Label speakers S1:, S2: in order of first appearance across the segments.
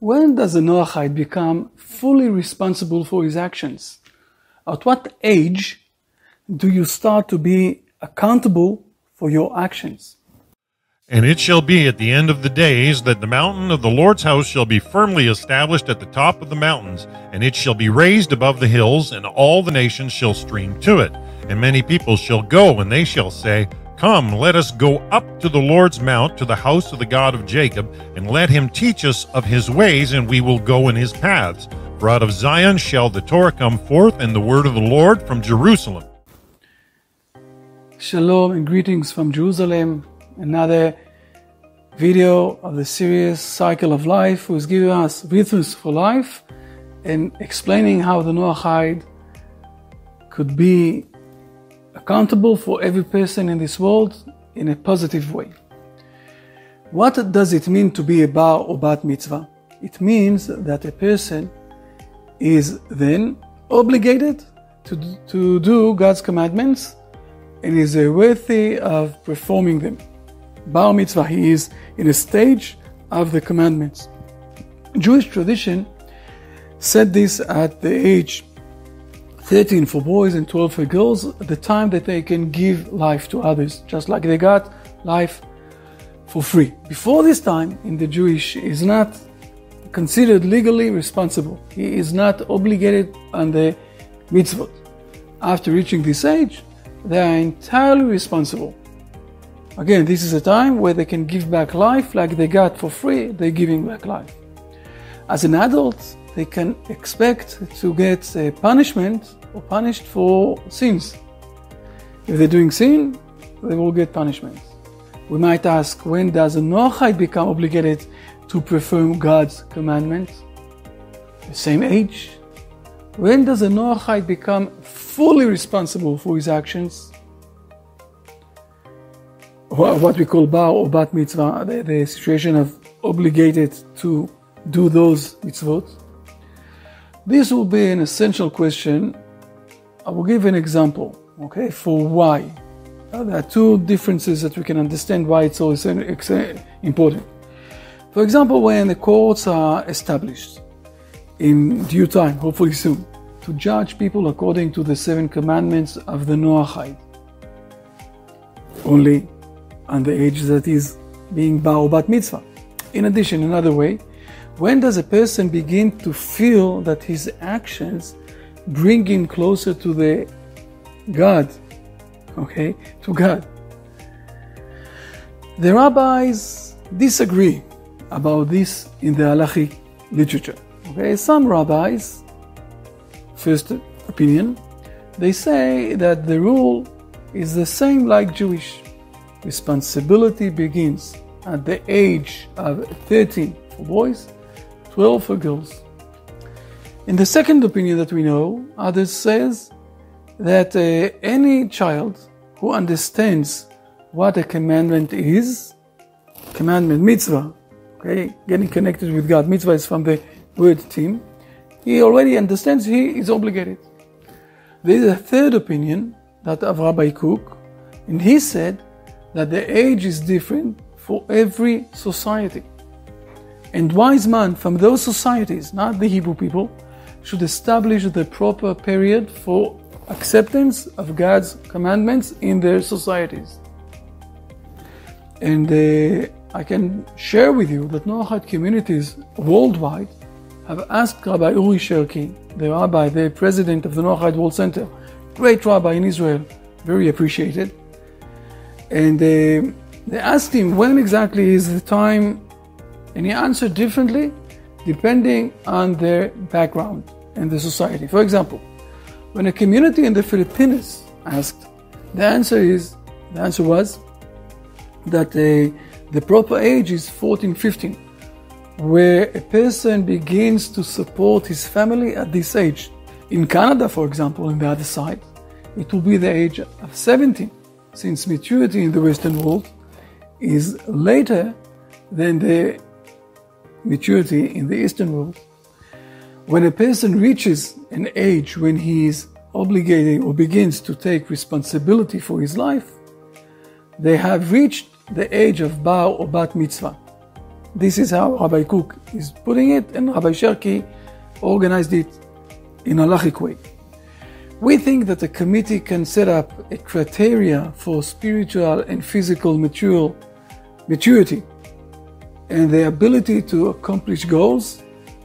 S1: When does a Noachide become fully responsible for his actions? At what age do you start to be accountable for your actions?
S2: And it shall be at the end of the days that the mountain of the Lord's house shall be firmly established at the top of the mountains, and it shall be raised above the hills, and all the nations shall stream to it. And many people shall go, and they shall say, Come, let us go up to the Lord's mount, to the house of the God of Jacob, and let him teach us of his ways, and we will go in his paths. For out of Zion shall the Torah come forth, and the word of the Lord from Jerusalem.
S1: Shalom and greetings from Jerusalem. Another video of the series Cycle of Life, who is giving us rhythms for life and explaining how the Noachide could be accountable for every person in this world in a positive way. What does it mean to be a bar or bat mitzvah? It means that a person is then obligated to do God's commandments and is worthy of performing them. Bar mitzvah, he is in a stage of the commandments. Jewish tradition said this at the age 13 for boys and 12 for girls, the time that they can give life to others, just like they got life for free. Before this time, in the Jewish, is not considered legally responsible. He is not obligated on the mitzvot. After reaching this age, they are entirely responsible. Again, this is a time where they can give back life like they got for free, they're giving back life. As an adult, they can expect to get a punishment or punished for sins. If they're doing sin, they will get punishment. We might ask, when does a Noachide become obligated to perform God's commandments? The same age. When does a Noachide become fully responsible for his actions? What we call bar or bat mitzvah, the situation of obligated to do those mitzvot. This will be an essential question. I will give an example, okay, for why. There are two differences that we can understand why it's so important. For example, when the courts are established in due time, hopefully soon, to judge people according to the 7 commandments of the Noachide, only on the age that is being bar or bat mitzvah. In addition, another way, when does a person begin to feel that his actions bring him closer to the God, okay, to God? The rabbis disagree about this in the halachic literature. Okay, some rabbis, first opinion, they say that the rule is the same like Jewish. Responsibility begins at the age of 13 for boys, 12 for girls. In the second opinion that we know, others says that any child who understands what a commandment is, commandment, mitzvah, okay, getting connected with God, mitzvah is from the word tim, he already understands he is obligated. There is a third opinion, that of Rabbi Cook, and he said that the age is different for every society. And wise man from those societies, not the Hebrew people, should establish the proper period for acceptance of God's commandments in their societies. And I can share with you that Noachide communities worldwide have asked Rabbi Uri Sherki, the rabbi, the president of the Noachide World Center, great rabbi in Israel, very appreciated. And they asked him when exactly is the time, and he answered differently depending on their background and the society. For example, when a community in the Philippines asked, the answer was that the proper age is 14, 15, where a person begins to support his family at this age. In Canada, for example, on the other side, it will be the age of 17. Since maturity in the Western world is later than the maturity in the Eastern world. When a person reaches an age when he is obligated or begins to take responsibility for his life, they have reached the age of bar or bat mitzvah. This is how Rabbi Cook is putting it, and Rabbi Sherki organized it in a halachic way. We think that a committee can set up a criteria for spiritual and physical maturity and the ability to accomplish goals,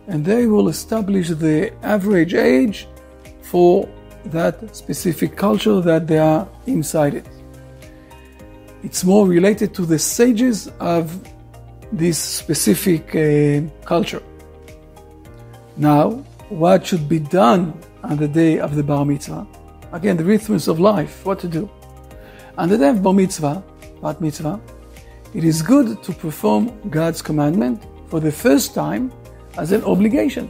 S1: and they will establish the average age for that specific culture that they are inside it. It's more related to the sages of this specific culture. Now, what should be done on the day of the bar mitzvah? Again, the rhythms of life, what to do. On the day of bar mitzvah, it is good to perform God's commandment for the first time as an obligation.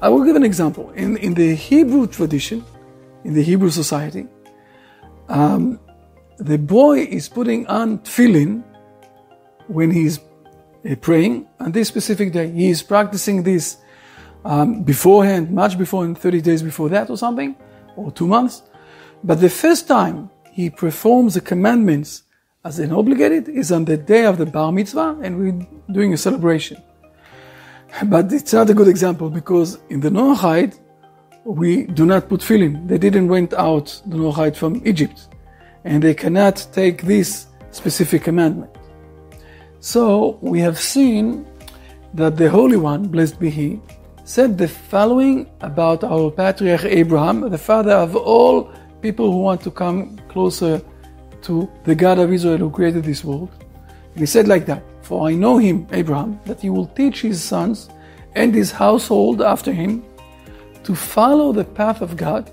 S1: I will give an example. In the Hebrew tradition, in the Hebrew society, the boy is putting on tefillin when he's praying on this specific day. He is practicing this beforehand, much before, 30 days before that or something, or 2 months. But the first time he performs the commandments as an obligated is on the day of the bar mitzvah, and we're doing a celebration. But it's not a good example, because in the Noachide, we do not put tefillin. They didn't went out, the Noachide, from Egypt, and they cannot take this specific commandment. So we have seen that the Holy One, blessed be He, said the following about our patriarch Abraham, the father of all people who want to come closer to the God of Israel who created this world. And he said like that, "For I know him, Abraham, that he will teach his sons and his household after him to follow the path of God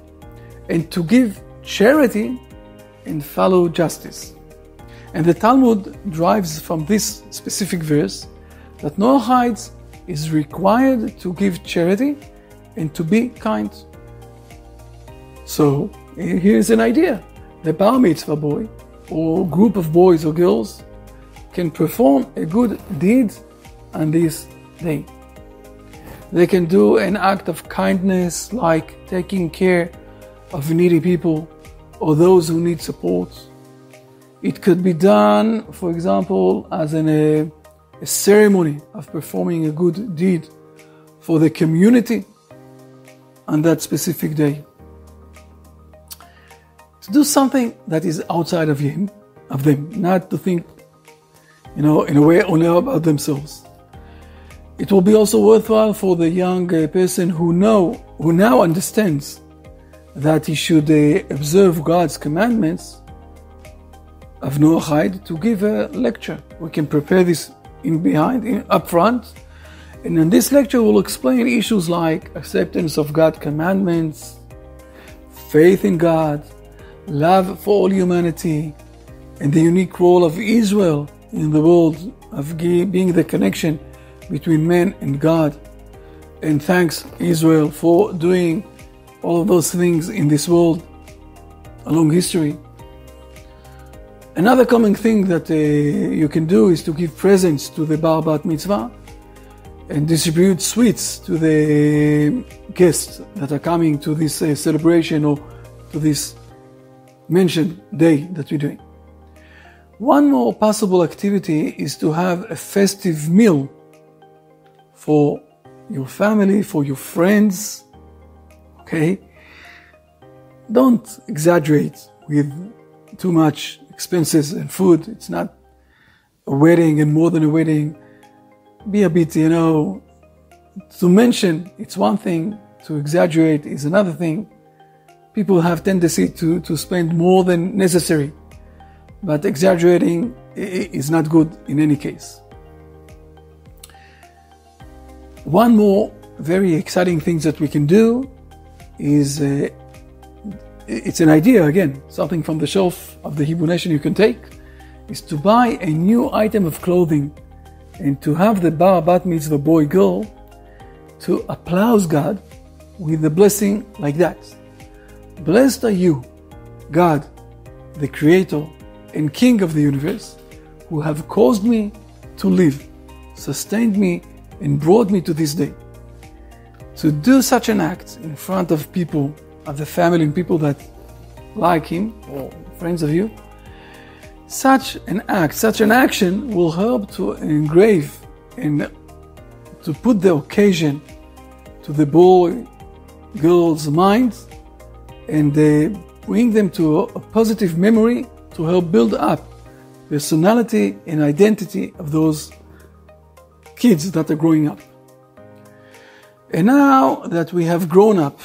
S1: and to give charity and follow justice." And the Talmud derives from this specific verse that Noachides is required to give charity and to be kind. So here's an idea. The bar mitzvah boy or group of boys or girls can perform a good deed on this day. They can do an act of kindness, like taking care of needy people or those who need support. It could be done, for example, as a ceremony of performing a good deed for the community on that specific day. To do something that is outside of them, not to think, in a way only about themselves. It will be also worthwhile for the young person who now understands that he should observe God's commandments of Noachide to give a lecture. We can prepare this up front, and in this lecture we'll explain issues like acceptance of God's commandments, faith in God, love for all humanity, and the unique role of Israel in the world of being the connection between man and God. And thanks Israel for doing all of those things in this world along history. Another common thing that you can do is to give presents to the bar bat mitzvah and distribute sweets to the guests that are coming to this celebration or to this mentioned day that we're doing. One more possible activity is to have a festive meal for your family, for your friends. Okay? Don't exaggerate with too much expenses and food. It's not a wedding and more than a wedding. Be a bit, to mention, it's one thing. To exaggerate is another thing. People have tendency to spend more than necessary. But exaggerating is not good in any case. One more very exciting thing that we can do is, it's an idea again, something from the shelf of the Hebrew Nation you can take, is to buy a new item of clothing and to have the bar bat mitzvah boy girl to applause God with a blessing like that. Blessed are you, God, the Creator and King of the universe, who have caused me to live, sustained me, and brought me to this day. To do such an act in front of people, of the family and people that like him, or friends of you, such an act, such an action will help to engrave and to put the occasion to the boy, girl's minds, and bring them to a positive memory to help build up personality and identity of those kids that are growing up. And now that we have grown up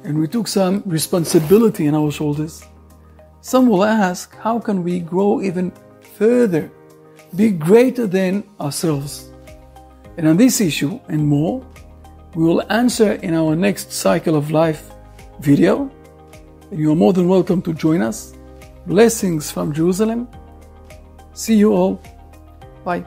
S1: and we took some responsibility on our shoulders, some will ask, how can we grow even further, be greater than ourselves? And on this issue and more, we will answer in our next Cycle of Life video. And you are more than welcome to join us. Blessings from Jerusalem. See you all. Bye.